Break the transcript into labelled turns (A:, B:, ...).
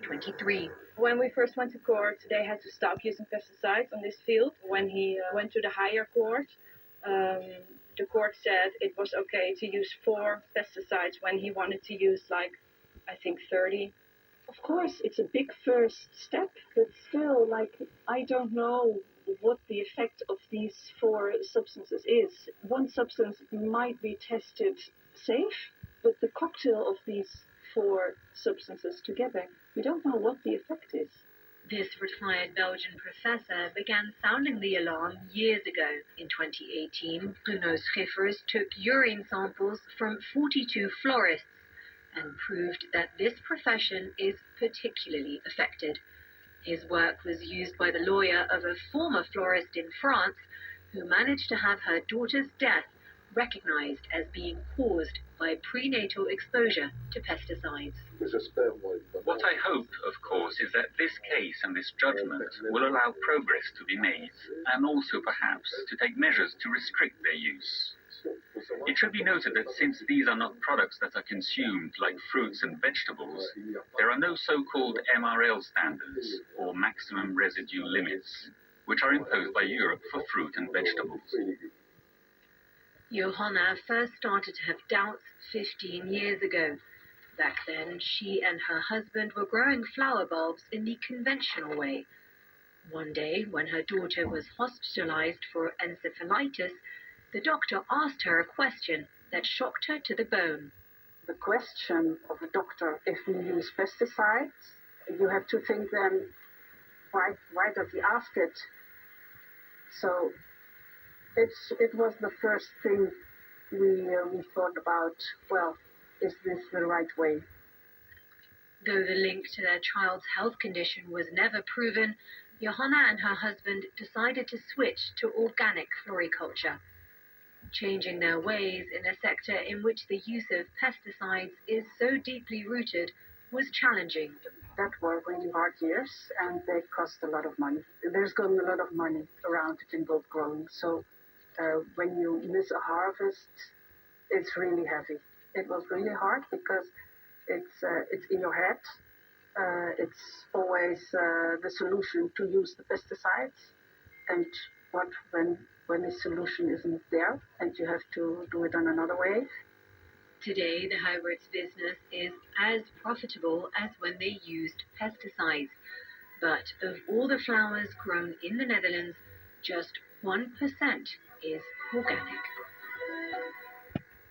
A: 2023.
B: When we first went to court, they had to stop using pesticides on this field. When he went to the higher court, the court said it was okay to use 4 pesticides when he wanted to use, like, I think 30.
C: Of course, it's a big first step, but still, like, I don't know what the effect of these 4 substances is. One substance might be tested safe, but the cocktail of these 4 substances together, we don't know what the effect is.
A: This retired Belgian professor began sounding the alarm years ago. In 2018, Bruno Schiffers took urine samples from 42 florists and proved that this profession is particularly affected. His work was used by the lawyer of a former florist in France who managed to have her daughter's death recognized as being caused by prenatal exposure to pesticides.
D: What I hope, of course, is that this case and this judgment will allow progress to be made, and also perhaps to take measures to restrict their use. It should be noted that since these are not products that are consumed like fruits and vegetables, there are no so-called MRL standards, or maximum residue limits, which are imposed by Europe for fruit and vegetables.
A: Johanna first started to have doubts 15 years ago. Back then, she and her husband were growing flower bulbs in the conventional way. One day, when her daughter was hospitalized for encephalitis, the doctor asked her a question that shocked her to the bone.
C: The question of a doctor, if we use pesticides, you have to think then, why does he ask it? So it was the first thing we thought about, well, is this the right way?
A: Though the link to their child's health condition was never proven, Johanna and her husband decided to switch to organic floriculture. Changing their ways in a sector in which the use of pesticides is so deeply rooted was challenging.
C: That were really hard years, and they cost a lot of money. There's going a lot of money around in bulb growing, so when you miss a harvest, it's really heavy. It was really hard because it's in your head. It's always the solution to use the pesticides, and what when the solution isn't there and you have to do it on another way.
A: Today, the hybrids business is as profitable as when they used pesticides. But of all the flowers grown in the Netherlands, just 1% is organic.